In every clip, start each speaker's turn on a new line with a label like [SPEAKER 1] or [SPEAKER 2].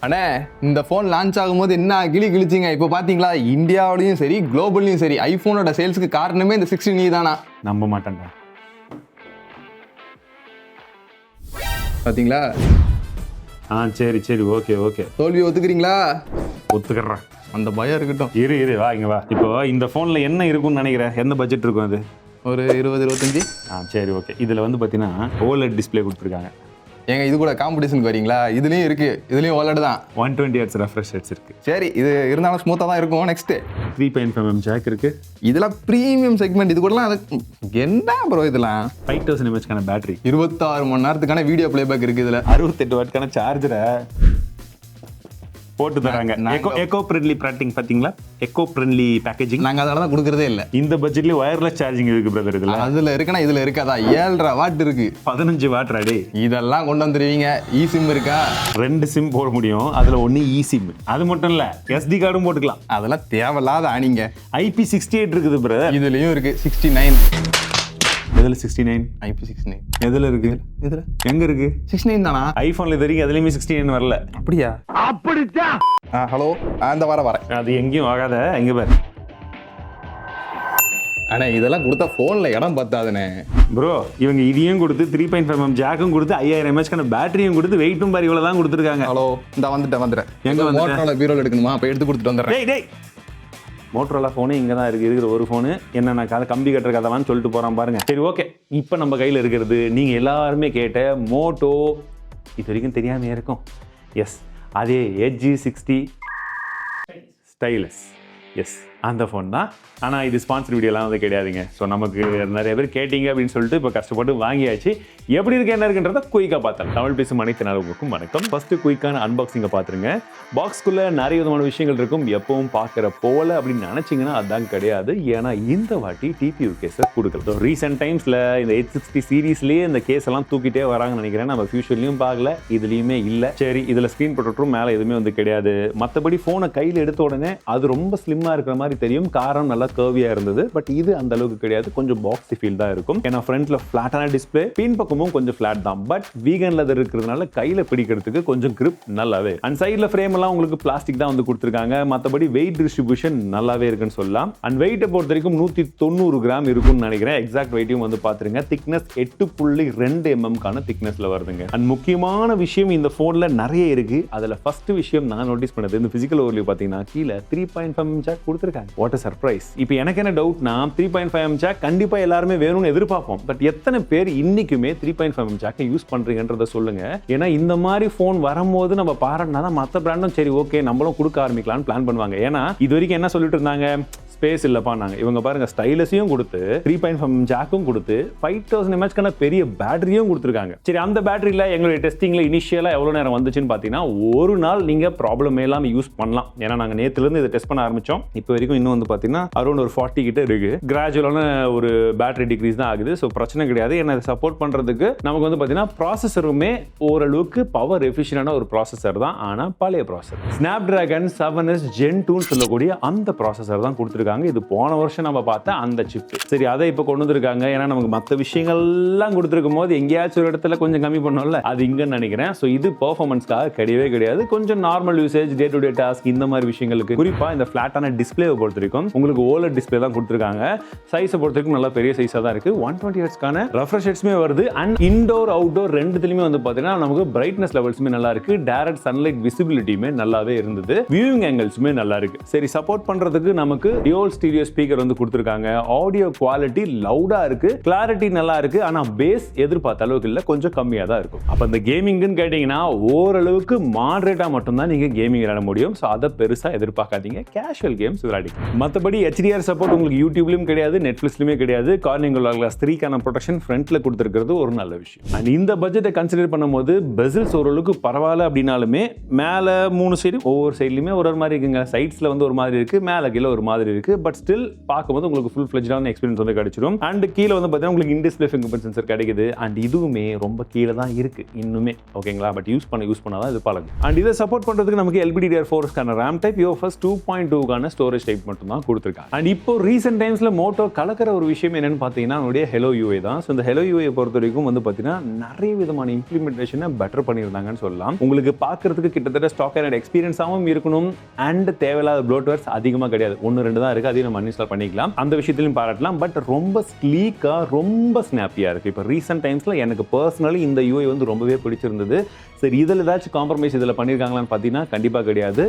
[SPEAKER 1] அண்ணே இந்த phone launch ஆகும்போது என்ன கிழிச்சிங்க. இப்போ பார்த்தீங்களா இந்தியாவிலையும் சரி குளோபல்லையும் சரி ஐஃபோனோட சேல்ஸுக்கு காரணமே இந்த 16 தானா.
[SPEAKER 2] நம்ப மாட்டேன்டா.
[SPEAKER 1] பார்த்தீங்களா?
[SPEAKER 2] சரி சரி ஓகே ஓகே.
[SPEAKER 1] தோல்வி ஒத்துக்கிறீங்களா?
[SPEAKER 2] ஒத்துக்கிறேன்.
[SPEAKER 1] அந்த பயம் இருக்கட்டும்.
[SPEAKER 2] இரு வா இங்கே வா. இப்போ இந்த ஃபோனில் என்ன இருக்கும்னு நினைக்கிறேன்? எந்த பட்ஜெட் இருக்கும் அது?
[SPEAKER 1] ஒரு 20-25.
[SPEAKER 2] சரி ஓகே. இதில் வந்து பார்த்தீங்கன்னா OLED டிஸ்பிளே கொடுத்துருக்காங்க.
[SPEAKER 1] ஏங்க இது கூட காம்படிஷனுக்கு வரீங்களா? இதுலேயும் இருக்குது, இதுலேயும் OLED தான்.
[SPEAKER 2] 120 Hz ரெஃப்ரெஷ் ரேட்ஸ் இருக்குது.
[SPEAKER 1] சரி இது இருந்தாலும் ஸ்மூத்தாக தான் இருக்கும். நெக்ஸ்ட்டு
[SPEAKER 2] 3.5mm ஜாக் இருக்குது.
[SPEAKER 1] இதெல்லாம் ப்ரீமியம் செக்மெண்ட். இது கூடலாம் என்ன ப்ரோ இதெல்லாம்?
[SPEAKER 2] 5000 mAhக்கான பேட்டரி,
[SPEAKER 1] 26 மணி நேரத்துக்கான வீடியோ பிளேபேக் இருக்குது. இதில்
[SPEAKER 2] 68 வாட்க்கான சார்ஜரை போட்டு தராங்க. எக்கோ ஃப்ரெண்ட்லி பேக்கிங் பார்த்தீங்களா? Echo friendly packaging.
[SPEAKER 1] நாங்கள் அதனால தான் கொடுக்குறதே இல்லை.
[SPEAKER 2] இந்த பட்ஜெட்லேயே ஒயர்லெஸ் சார்ஜிங் இருக்குது பிரதர். இதில்
[SPEAKER 1] அதில் இருக்குன்னா இதில் இருக்காதா? 7.5 வாட் இருக்கு.
[SPEAKER 2] 15 வாட் ரெடி.
[SPEAKER 1] இதெல்லாம் கொண்டு வந்துருவீங்க. இ சிம் இருக்கா?
[SPEAKER 2] 2 சிம் போட முடியும். அதில் ஒன்று இ சிம். அது மட்டும் இல்லை, SD கார்டும் போட்டுக்கலாம்.
[SPEAKER 1] அதெல்லாம் தேவையில்லாத ஆனிங்க.
[SPEAKER 2] IP68 இருக்குது பிரதர்.
[SPEAKER 1] இதுலேயும் இருக்கு 69.
[SPEAKER 2] எதில் 69?
[SPEAKER 1] IP69
[SPEAKER 2] எதில் இருக்கு?
[SPEAKER 1] இதில்
[SPEAKER 2] எங்கே இருக்கு?
[SPEAKER 1] 69 தானா?
[SPEAKER 2] ஐஃபோனில் இது வரைக்கும் எதுலையுமே 69 வரல.
[SPEAKER 1] அப்படியா? அப்படித்தான். ஹலோ, அந்த வரேன்.
[SPEAKER 2] அது எங்கேயும் ஆகாத. எங்கே பாரு.
[SPEAKER 1] அண்ணா இதெல்லாம் கொடுத்தா ஃபோனில் இடம் பத்தாதுண்ணே.
[SPEAKER 2] ப்ரோ இவங்க இதையும் கொடுத்து 3.5mm ஜாக்கும் கொடுத்து 5000 mAhக்கான பேட்டரியும் கொடுத்து வெயிட்டும் பாரு இவ்வளோ தான் கொடுத்துருக்காங்க.
[SPEAKER 1] ஹலோ இந்த வந்துட்டேன்.
[SPEAKER 2] எங்கே வந்து
[SPEAKER 1] மோட்டரோல பீரோல் எடுக்கணுமா? அப்போ எடுத்து கொடுத்துட்டு வந்துடுறேன்.
[SPEAKER 2] டேய் மோட்டரோலா ஃபோனு இங்கே தான் இருக்கிற ஒரு ஃபோனு. என்னென்ன கதை கம்பி கட்டுற கதைலாம் சொல்லிட்டு போகிறான் பாருங்க. சரி ஓகே. இப்போ நம்ம கையில் இருக்கிறது நீங்கள் எல்லாருமே கேட்ட மோட்டோ. இது வரைக்கும் தெரியாமல் இருக்கும். எஸ், அதே Z60 ஸ்டைலஸ். எஸ், அந்த ஃபோன் தான். ஆனால் இது ஸ்பான்சர் வீடியோலாம் வந்து கிடையாதுங்க. ஸோ நமக்கு நிறைய பேர் கேட்டிங்க அப்படின்னு சொல்லிட்டு இப்போ கஷ்டப்பட்டு வாங்கியாச்சு. எப்படி இருக்கு என்ன இருக்குன்றத குயிக்காக பார்த்தேன். தமிழ் பேசும் அனைத்து நலவுக்கும் வணக்கம். ஃபஸ்ட்டு குயிக்கான அன்பாக்சிங்கை பார்த்துருங்க. பாக்ஸ்குள்ளே நிறைய விதமான விஷயங்கள் இருக்கும். எப்பவும் பார்க்குற போல அப்படின்னு நினச்சிங்கன்னா அதுதான் கிடையாது. ஏன்னா இந்த வாட்டி TPU கேஸை கொடுக்குறது. ரீசெண்ட் டைம்ஸில் இந்த Z60 சீரீஸ்லேயே இந்த கேஸ் எல்லாம் தூக்கிட்டே வராங்கன்னு நினைக்கிறேன். நம்ம ஃபியூச்சர்லையும் பார்க்கல, இதுலேயுமே இல்லை. சரி, இதில் ஸ்க்ரீன் ப்ரொடெக்டரும் மேலே எதுவுமே வந்து கிடையாது. மற்றபடி ஃபோனை கையில் எடுத்த உடனே அது ரொம்ப ஸ்லிம்மாக இருக்கிற மாதிரி தெரியும். காரம் நல்லா கர்வியாக இருந்தது. பட் இது அந்த அளவுக்கு கிடையாது. கொஞ்சம் பாக்ஸி ஃபீல் தான் இருக்கும். ஏன்னா ஃப்ரண்ட்ல ஃபிளாட்டான டிஸ்பிளே, பின் பக்கமும் கொஞ்சம் ஃபிளாட் தான். பட் வீகன் லெதர் இருக்கிறதுனால கையில பிடிக்கிறதுக்கு கொஞ்சம் கிரிப் நல்லாவே. அண்ட் சைட்ல ஃப்ரேம் எல்லாம் உங்களுக்கு பிளாஸ்டிக் தான் வந்து கொடுத்துருக்காங்க. மற்றபடி வெயிட் டிஸ்ட்ரிபியூஷன் நல்லாவே இருக்குன்னு சொல்லலாம். அண்ட் வெயிட்டை பொறுத்த வரைக்கும் 190 கிராம் இருக்கும்னு நினைக்கிறேன். எக்ஸாக்ட் வெயிட்டையும் வந்து பாத்துருங்க. திக்னஸ் 8.2 mm திக்னஸ்ல வருதுங்க. அண்ட் முக்கியமான விஷயம் இந்த போன்ல நிறைய இருக்கு. அதுல ஃபர்ஸ்ட் விஷயம் நான் நோட்டீஸ் பண்ணது, இந்த பிசிக்கல் ஓவர்வியூ பாத்தீங்கன்னா கீழே 3.5mm ஜாக் கொடுத்துருக்காங்க. What a surprise. இப்போ எனக்கு என்ன டவுட்னா 3.5mm ஜாக் கண்டிப்பா எல்லாருமே வேணும்னு எதிர்பார்ப்போம். பட் எத்தனை பேர் இன்னைக்குமே 3.5mm ஜாக்கை யூஸ் பண்றீங்கன்றத சொல்லுங்க. ஏன்னா இந்த மாதிரி போன் வரும்போது நம்ம பாராட்டினா தான் மற்ற பிராண்டும் சரி ஓகே நம்மளும் கொடுக்க ஆரம்பிக்கலாம்னு பிளான் பண்ணுவாங்க. ஏன்னா இது வரைக்கும் என்ன சொல்லிட்டு இருந்தாங்க, ஸ்பேஸ் இல்லப்பா. நாங்க இவங்க பாருங்க ஸ்டைலஸையும் கொடுத்து 3.5mm ஜாக்கும் கொடுத்து 5000 mAhக்கான பெரிய பேட்டரியும் கொடுத்துருக்காங்க. சரி, அந்த பேட்டரியில எங்களுடைய டெஸ்டிங்ல இனிஷியலா எவ்வளவு நேரம் வந்துச்சுன்னு பாத்தீங்கன்னா ஒரு நாள் நீங்க ப்ராப்ளம் இல்லாம யூஸ் பண்ணலாம். ஏன்னா நாங்க நேத்துல இருந்து இதை டெஸ்ட் பண்ண ஆரம்பிச்சோம். இப்போ வரைக்கும் இன்னும் வந்து பாத்தீங்கன்னா அரௌண்ட் ஒரு 40 கிட்ட இருக்கு. கிராஜுவலான ஒரு பேட்டரி டிக்ரீஸ் தான் ஆகுது. ஸோ பிரச்சனை கிடையாது. ஏன்னா இதை சப்போர்ட் பண்றதுக்கு நமக்கு வந்து பாத்தீங்கன்னா ப்ராசஸருமே ஓரளவுக்கு பவர் எஃபிஷியன்டான ஒரு ப்ராசஸர் தான். ஆனா பழைய ப்ராசஸர் Snapdragon 7s Gen 2 சொல்லக்கூடிய அந்த ப்ராசஸர் தான் கொடுத்துருக்காங்க. இது போன வருஷம் நம்ம பார்த்த அந்த சிப். சரி, அதை இப்போ கொண்டு வந்திருக்காங்க. ஏன்னா நமக்கு மற்ற விஷயங்கள்லாம் கொடுத்துருக்கும் போது எங்கேயாச்சும் ஒரு இடத்துல கொஞ்சம் கம்மி பண்ணோம்ல, அது இங்கன்னு நினைக்கிறேன். ஸோ இது பெர்ஃபார்மன்ஸ்க்காக கிடையவே கிடையாது. கொஞ்சம் normal usage, day to day task இந்த மாதிரி விஷயங்களுக்கு, குறிப்பா இந்த ஃபிளாட்டான டிஸ்பிளேவை பொறுத்த வரைக்கும் உங்களுக்கு OLED டிஸ்பிளே தான் கொடுத்துருக்காங்க. சைஸை பொறுத்த வரைக்கும் நல்லா பெரிய சைஸாக தான் இருக்கு. 120 Hzக்கான ரெஃப்ரெஷ் ரேட்ஸுமே வருது. அண்ட் இன்டோர் அவுட்டோர் ரெண்டுத்துலையுமே வந்து பார்த்தீங்கன்னா நமக்கு பிரைட்னஸ் லெவல்ஸுமே நல்லா இருக்கு. டைரக்ட் சன்லைட் விசிபிலிட்டியுமே நல்லாவே இருந்தது. வியூவிங் ஆங்கிள்ஸுமே நல்லா இருக்கு. சரி, சப்போர்ட் பண்றதுக்கு நமக்கு டியூவல் ஸ்டீரியோ ஸ்பீக்கர் வந்து கொடுத்திருக்காங்க. ஆடியோ குவாலிட்டி லவுடா இருக்கு, கிளாரிட்டி நல்லா இருக்கு. ஆனா பேஸ் எதிர்பார்த்த அளவுக்கு இல்ல, கொஞ்சம் கம்மியா தான் இருக்கும். அப்ப இந்த கேமிங்னு கேட்டீங்கன்னா ஓரளவுக்கு மாடரேட்டா மட்டும் தான் நீங்க கேமிங் விளையாட முடியும். சோ அத பெருசா எதிர்பார்க்காதீங்க. Casual games விளையாடிக்கலாம். மத்தபடி HDR சப்போர்ட் உங்களுக்கு யூடியூப்லயும் கிடையாது, நெட்ஃபிளிக்ஸ்லயுமே கிடையாது. கார்னிங் கிளாஸ் 3க்கான ப்ரொடெக்ஷன் ஃப்ரண்ட்ல கொடுத்திருக்கிறது ஒரு நல்ல விஷயம். அண்ட் இந்த பட்ஜெட்டை கன்சிடர் பண்ணும்போது பெசில்ஸ் ஓரளவுக்கு பரவாயில்ல அப்படின்னாலுமே மேல 3 சைடு ஒவ்வொரு சைட்லயுமே ஒரு மாதிரி இருக்குங்க. சைட்ஸ்ல வந்து ஒரு மாதிரி இருக்கு, மேல கீழே ஒரு மாதிரி இருக்கு. இருக்கு, பட் ஸ்டில் பார்க்கும்போது உங்களுக்கு ஃபுல் ஃபிளெஜ்டான எக்ஸ்பீரியன்ஸ் வந்து கிடைச்சிடும். அண்ட் கீழே வந்து பார்த்தீங்கன்னா உங்களுக்கு இன்டிஸ்பிளே ஃபிங்கர் பிரிண்ட் சென்சர் கிடைக்குது. அண்ட் இதுவுமே ரொம்ப கீழே தான் இருக்கு இன்னுமே, ஓகேங்களா? பட் யூஸ் பண்ணாதான் இது பழகும். அண்ட் இதை சப்போர்ட் பண்றதுக்கு நமக்கு LPDDR4 RAM type, UFS 2.2 storage type மட்டும் தான் கொடுத்துருக்காங்க. அண்ட் இப்போ ரீசெண்ட் டைம்ஸ்ல மோட்டோ கலக்கிற ஒரு விஷயம் என்னன்னு பார்த்தீங்கன்னா அவனுடைய ஹெலோ யூஐ தான். ஸோ இந்த ஹெலோ யூஐ பொறுத்த வரைக்கும் வந்து பார்த்தீங்கன்னா நிறைய விதமான இம்ப்ளிமெண்டேஷனை பெட்டர் பண்ணியிருந்தாங்கன்னு சொல்லலாம். உங்களுக்கு பார்க்கறதுக்கு கிட்டத்தட்ட ஸ்டாக் அண்ட் எக்ஸ்பீரியன்ஸாகவும் இருக்கணும். அண்ட் தேவையில்லாத ப்ளோட்வேர்ஸ் அதிகமாக கிடையாது, 1-2 தான் இருக்கு, அதையும் நம்ம அன்இன்ஸ்டால் பண்ணிக்கலாம். அந்த விஷயத்திலையும் பாராட்டலாம். பட் ரொம்ப ஸ்லீக்கா, ரொம்ப ஸ்னாப்பியா இருக்கு. இப்போ ரீசெண்ட் டைம்ஸ்ல எனக்கு பர்சனலி இந்த யூஐ வந்து ரொம்பவே பிடிச்சிருந்தது. சரி, இதில் ஏதாச்சும் காம்ப்ரமைஸ் இதில் பண்ணியிருக்காங்களான்னு பார்த்தீங்கன்னா கண்டிப்பாக கிடையாது.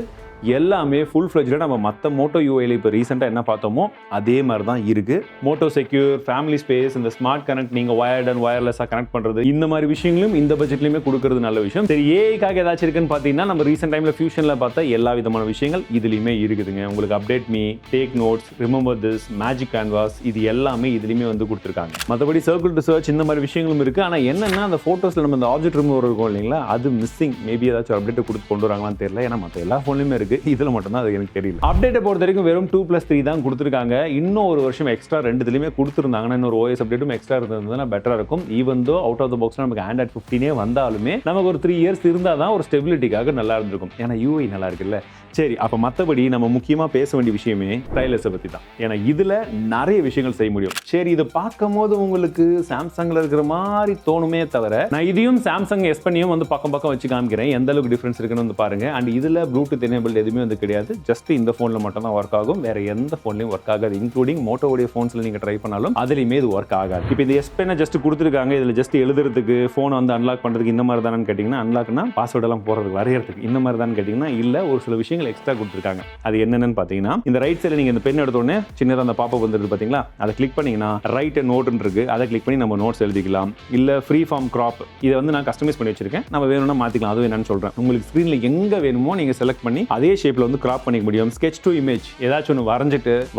[SPEAKER 2] எல்லாமே ஃபுல் ஃப்ளெஜ்டாக நம்ம மற்ற மோட்டோ யூஐல இப்போ ரீசெண்டாக என்ன பார்த்தோமோ அதே மாதிரி தான் இருக்கு. மோட்டோ செக்யூர், ஃபேமிலி ஸ்பேஸ், இந்த ஸ்மார்ட் கனெக்ட், நீங்கள் வயர்ட் அண்ட் வயர்லெஸ்ஸாக கனெக்ட் பண்ணுறது, இந்த மாதிரி விஷயங்களும் இந்த பட்ஜெட்லையுமே கொடுக்கறது நல்ல விஷயம். சரி, ஏஐக்காக ஏதாச்சும் இருக்குன்னு பார்த்தீங்கன்னா நம்ம ரீசெண்ட் டைமில் ஃபியூஷனில் பார்த்த எல்லா விதமான விஷயங்கள் இதுலையுமே இருக்குதுங்க. உங்களுக்கு update me, take notes, remember this, magic canvas, இது எல்லாமே இதுலையுமே வந்து கொடுத்துருக்காங்க. மற்றபடி சர்க்கிள் டு சர்ச் இந்த மாதிரி விஷயங்களும் இருக்குது. ஆனால் என்னென்னா அந்த ஃபோட்டோஸில் நம்ம இந்த ஆப்ஜெக்ட் ரிமூவர் இருக்கும் இல்லைங்களா, அது மிஸ்ஸிங். மேபி ஏதாச்சும் அப்டேட் கொடுத்து கொண்டு வராங்களான்னு தெரியல. ஏன்னா மற்ற எல்லா ஃபோன்லையுமே இருக்குது, இதில் மட்டும்தான் அது எனக்கு தெரியல. அப்டேட்டை பொறுத்த வரைக்கும் வெறும் 2+3 தான் கொடுத்துருக்காங்க. இன்னும் ஒரு வருஷம் எக்ஸ்ட்ரா ரெண்டுத்துலையுமே கொடுத்துருந்தாங்கன்னா இன்னொரு OS அப்டேட்டும் எக்ஸ்ட்ரா இருந்ததுன்னா பெட்டராக இருக்கும். Even though out of the box நமக்கு Android 15 வந்தாலுமே நமக்கு ஒரு 3 இயர்ஸ் இருந்தால் தான் ஒரு ஸ்டெபிலிட்டிக்காக நல்லா இருந்திருக்கும். ஏன்னா UI நல்லா இருக்குல்ல. சரி, அப்போ மற்றபடி நம்ம முக்கியமாக பேச வேண்டிய விஷயமே ஸ்டைலஸை பற்றி தான். ஏன்னா இதில் நிறைய விஷயங்கள் செய்ய முடியும். சரி, இதை பார்க்கும் போது உங்களுக்கு சாம்சங்கில் இருக்கிற மாதிரி தோணுமே தவிர, நான் இதையும் சாம்சங் S10 வந்து பக்கம் வச்சு காமிக்கிறேன், எந்த அளவுக்கு டிஃபரன்ஸ் இருக்குன்னு வந்து பாருங்க. அண்ட் இதில் ப்ளூடூத் எனேபிள் எதுவுமே வந்து கிடையாது. ஜஸ்ட் இந்த ஃபோனில் மட்டும் தான் ஒர்க் ஆகும், வேற எந்த ஃபோன்லையும் ஒர்க் ஆகாது. இன்க்ளூடிங் மோட்டோவுடைய ஃபோன்ஸில் நீங்கள் ட்ரை பண்ணாலும் அதுலையுமே இது ஒர்க் ஆகாது. இப்போ இந்த S10 ஜஸ்ட் கொடுத்துருக்காங்க, இதில் ஜஸ்ட் எழுதுறதுக்கு, ஃபோனை வந்து அன்லாக் பண்ணுறதுக்கு இந்த மாதிரி தானு கேட்டிங்கன்னா, அன்லாக்னா பாஸ்வேர்டெல்லாம் போடுறதுக்கு, வரையறதுக்கு இந்த மாதிரி தான் கேட்டிங்கன்னா இல்லை, ஒரு சில விஷயங்கள் எக்ஸ்ட்ரா கொடுத்துருக்காங்க. அது என்னென்னு பார்த்தீங்கன்னா, இந்த ரைட் சைடில் நீங்கள் இந்த பென் எடுத்தோடனே சின்னதாக அந்த பாப்பப் வந்துருது பார்த்தீங்களா, அதை கிளிக் பண்ணிங்கன்னா ரைட் நோட்னு இருக்கு, அதை கிளிக் பண்ணி நம்ம நோட்ஸ் எழுதிக்கலாம். இல்லை ஃப்ரீ ஃபார்ம் கிராப், இதை வந்து நான் கஸ்டமைஸ் பண்ணி வச்சிருக்கேன், நம்ம வேணும்னா மாற்றிக்கலாம். அதுவும் என்னன்னு சொல்கிறேன். உங்களுக்கு ஸ்க்ரீனில் எங்கே வேணுமோ நீங்கள் செலக்ட் பண்ணி அதே ஷேப்பில் வந்து கிராப் பண்ணிக்க முடியும். ஸ்கெட்ச் டு இமேஜ், ஏதாச்சும் ஒன்று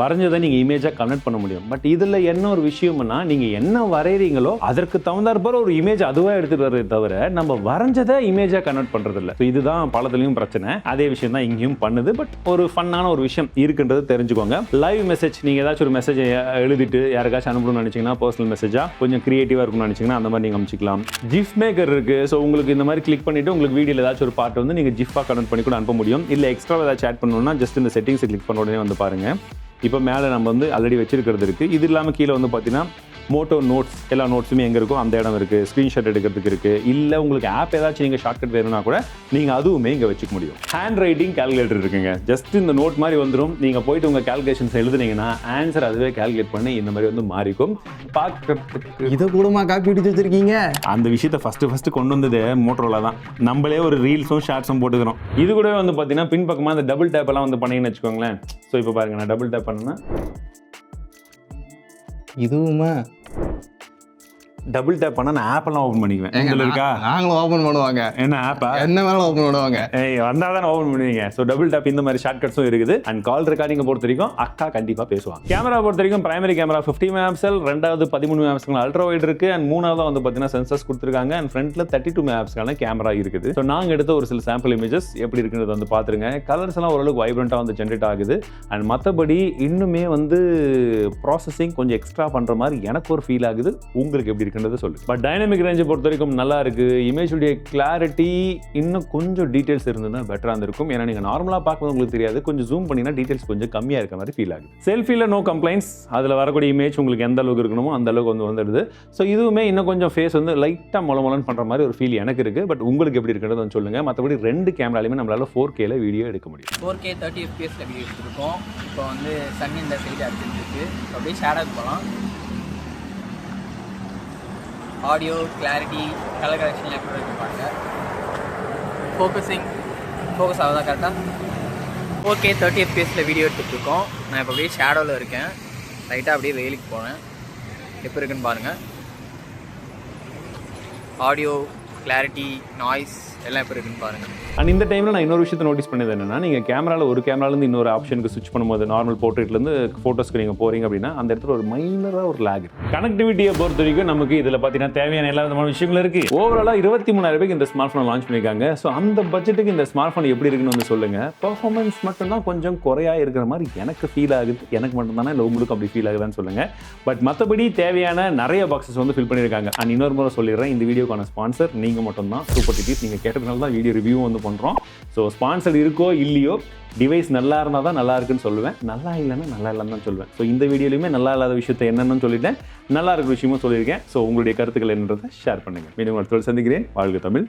[SPEAKER 2] வரைஞ்சதை நீங்கள் இமேஜாக கன்வெர்ட் பண்ண முடியும். பட் இதில் என்ன ஒரு விஷயம்னா, நீங்கள் என்ன வரைகிறீங்களோ அதற்கு தகுந்தாற்போல் ஒரு இமேஜ் அதுவாக எடுத்துகிட்டு வரதை தவிர நம்ம வரைஞ்சதை இமேஜாக கன்வெர்ட் பண்ணுறது இல்லை. இதுதான் பலத்துலையும் பிரச்சனை. அதே விஷயம் தான் இங்கேயும் பண்ணுது. பட் ஒரு ஃபன்னான ஒரு விஷயம் இருக்குன்றது தெரிஞ்சுக்கோங்க. லைவ் மெசேஜ், நீங்கள் ஏதாச்சும் ஒரு மெசேஜ் எழுதிட்டு யாருக்காச்சும் அனுப்பணும்னு நினச்சிங்கன்னா, பர்சனல் மெசேஜாக கொஞ்சம் கிரியேட்டிவாக இருக்கும்னு நினச்சிங்கன்னா அந்த மாதிரி நீங்கள் அமைச்சிக்கலாம். ஜிஃப் மேக்கர் இருக்குது. ஸோ உங்களுக்கு இந்த மாதிரி கிளிக் பண்ணிவிட்டு உங்களுக்கு வீடியோவில் ஏதாச்சும் ஒரு பார்ட் வந்து நீங்கள் ஜிஃபாக கன்வெர்ட் பண்ணி கூட அனுப்ப முடியும். இல்லை எக்ஸ்ட்ரா ஏதாச்சும் ஆட் பண்ணணும்னா ஜஸ்ட் இந்த செட்டிங்ஸை கிளிக் பண்ண உடனே வந்து பாருங்கள். இப்போ மேலே நம்ம வந்து ஆல்ரெடி வச்சிருக்கிறது இருக்குது. இது இல்லாமல் கீழே வந்து பார்த்தீங்கன்னா மோட்டோ நோட்ஸ், எல்லா நோட்ஸுமே எங்கே இருக்கோ அந்த இடம் இருக்குது. ஸ்க்ரீன்ஷாட் எடுக்கிறதுக்கு இருக்குது. இல்லை உங்களுக்கு ஆப் ஏதாச்சும் நீங்கள் ஷார்ட்கட் வேணும்னா கூட நீங்கள் அதுவுமே இங்கே வச்சுக்க முடியும். ஹேண்ட் ரைட்டிங் கால்குலேட்டர் இருக்குங்க. ஜஸ்ட் இந்த நோட் மாதிரி வந்துடும். நீங்கள் போயிட்டு உங்கள் கால்குலேஷன்ஸ் எழுதுனீங்கன்னா ஆன்சர் அதுவே கால்குலேட் பண்ணி இந்த மாதிரி வந்து மாறிக்கும். பார்க்கறதுக்கு
[SPEAKER 1] இதை கூடமா காப்பி அடிச்சு வச்சிருக்கீங்க?
[SPEAKER 2] அந்த விஷயத்தை ஃபஸ்ட்டு கொண்டு வந்தது மோட்டோரோலா தான். நம்மளே ஒரு ரீல்ஸும் ஷார்ட்ஸும் போட்டுக்கிறோம். இது கூட வந்து பார்த்தீங்கன்னா பின்பக்கமாக அந்த டபுள் டேப் எல்லாம் வந்து பண்ணீங்கன்னு வச்சுக்கோங்களேன். ஸோ இப்போ பாருங்க, நான் டபுள் டேப் பண்ணேன்னா
[SPEAKER 1] இதுவுமா
[SPEAKER 2] டபுள் டேப் பண்ணா நான் ஆப் எல்லாம் ஓபன் பண்ணிக்குவேன். இதுல இருக்கா,
[SPEAKER 1] நாங்களும் ஓபன் பண்ணுவாங்க.
[SPEAKER 2] என்ன ஆப்பா,
[SPEAKER 1] என்ன வேணாலும் ஓபன் பண்ணுவாங்க.
[SPEAKER 2] வந்தா தான் ஓபன் பண்ணுவீங்க. ஸோ டபுள் டேப் இந்த மாதிரி ஷார்ட்கட்ஸும் இருக்குது. அண்ட் கால் ரெக்கார்டிங் பொறுத்த வரைக்கும் அக்கா கண்டிப்பா பேசுவாங்க. கேமரா பொறுத்த வரைக்கும் பிரைமரி கேமரா 50 மெகாபிக்சல், ரெண்டாவது 13 மெகாபிக்சல் அல்ட்ரா வைட் இருக்கு. அண்ட் மூணாவது வந்து பார்த்தீங்கன்னா சென்சர்ஸ் கொடுத்துருக்காங்க. அண்ட் ஃப்ரண்ட்ல 32 மெகாபிக்சல் கேமரா இருக்குது. ஸோ நாங்கள் எடுத்த ஒரு சில சாம்பிள் இமேஜஸ் எப்படி இருக்குன்றது வந்து பார்த்துருங்க. கலர்ஸ் எல்லாம் ஓரளவுக்கு வைப்ரண்டா வந்து ஜென்ரேட் ஆகுது. அண்ட் மற்றபடி இன்னுமே வந்து ப்ராசஸிங் கொஞ்சம் எக்ஸ்ட்ரா பண்ற மாதிரி எனக்கு ஒரு ஃபீல் ஆகுது. உங்களுக்கு எப்படி இருக்குன்றது சொல்லு. பட் டைனமிக் ரேஞ்சை பொறுத்த வரைக்கும் நல்லா இருக்கு. இமேஜுடைய கிளாரிட்டி இன்னும் கொஞ்சம் டீடைல்ஸ் இருந்ததுன்னா பெட்டரா இருந்திருக்கும். ஏன்னா நீங்க நார்மலா பார்க்கும்போது உங்களுக்கு தெரியாது, கொஞ்சம் ஜூம் பண்ணினா டீடைல்ஸ் கொஞ்சம் கம்மியா இருக்க மாதிரி ஃபீல் ஆகுது. செல்ஃபில நோ கம்ப்ளைண்ட்ஸ். அதுல வரக்கூடிய இமேஜ் உங்களுக்கு எந்த அளவுக்கு இருக்கணுமோ அந்த அளவுக்கு வந்து வந்துடுது. ஸோ இதுவுமே இன்னும் கொஞ்சம் ஃபேஸ் வந்து லைட்டா மொளமொளன்னு பண்ற மாதிரி ஒரு ஃபீல் எனக்கு இருக்கு. பட் உங்களுக்கு எப்படி இருக்குன்றது வந்து சொல்லுங்க. மற்றபடி ரெண்டு கேமராலையுமே நம்மளால 4Kல வீடியோ எடுக்க முடியும்.
[SPEAKER 3] 4K 30 FPS வீடியோ எடுத்துருக்கோம். இப்போ வந்து சன் இந்த சைடு அடிச்சிருக்கு. அப்படியே ஷேடாக போகலாம். ஆடியோ கிளாரிட்டி, கலர் கரெக்ஷன் எப்படி இருக்கு பாருங்க. ஃபோக்கஸ் ஆகுதா கரெக்டாக? 4K 30 FPS video எடுத்துகிட்ருக்கோம். நான் இப்போ அப்படியே ஷேடோவில் இருக்கேன். லைட்டாக அப்படியே வெயிலுக்கு போனேன். எப்படி இருக்குன்னு பாருங்கள். ஆடியோ கிளாரிட்டி, நாய்ஸ் எல்லாம் எப்படி இருக்குன்னு பாருங்கள்.
[SPEAKER 2] அண்ட் இந்த டைமில் நான் இன்னொரு விஷயத்தை நோட்டீஸ் பண்ணது என்னன்னா, நீங்கள் கேமராவில் ஒரு கேமராலேருந்து இன்னொரு ஆப்ஷனுக்கு ஸ்விட்ச் பண்ணும்போது நார்மல் போர்ட்ரேட்லேருந்து ஃபோட்டோஸ்க்கு நீங்கள் போகிறீங்க அப்படின்னா அந்த இடத்துல ஒரு மைனராக ஒரு லேக். கனெக்டிவிட்டியை பொறுத்த வரைக்கும் நமக்கு இதில் பார்த்தீங்கன்னா தேவையான எல்லா விதமான விஷயங்களும் இருக்குது. ஓவராலாக 23,000 ரூபாய்க்கு இந்த ஸ்மார்ட் ஃபோனை லான்ச் பண்ணியிருக்காங்க. ஸோ அந்த பட்ஜெட்டுக்கு இந்த ஸ்மார்ட் ஃபோன் எப்படி இருக்குன்னு வந்து சொல்லுங்கள். பர்ஃபார்மன்ஸ் மட்டும்தான் கொஞ்சம் குறையா இருக்கிற மாதிரி எனக்கு ஃபீல் ஆகுது. எனக்கு மட்டும்தானே இல்லை உங்களுக்கு அப்படி ஃபீல் ஆகுதான்னு சொல்லுங்கள். பட் மற்றபடி தேவையான நிறைய பாக்ஸஸ் வந்து ஃபில் பண்ணியிருக்காங்க. அண்ட் இன்னொரு முறை சொல்லிடுறேன், இந்த வீடியோக்கான ஸ்பான்சர் நீங்கள் மட்டும்தான். சூப்பர் டிடிஸ் நீங்கள் கேட்டதுனால தான் வீடியோ ரிவ்யூ வந்து பண்ணுறோம். ஸோ ஸ்பான்சர் இருக்கோ இல்லையோ, டிவைஸ் நல்லா இருந்தால் தான் நல்லா இருக்குன்னு சொல்லுவேன், நல்லா இல்லைன்னா நல்லா இல்லைன்னு தான் சொல்லுவேன். ஸோ இந்த வீடியோலையுமே நல்லா இல்லாத விஷயத்தை என்னென்னு சொல்லிட்டேன், நல்லா இருக்கிற விஷயமும் சொல்லியிருக்கேன். ஸோ உங்களுடைய கருத்துக்கள் என்னன்றதை ஷேர் பண்ணுங்கள். மீண்டும் அடுத்த சந்திக்கிறேன். வாழ்க தமிழ்.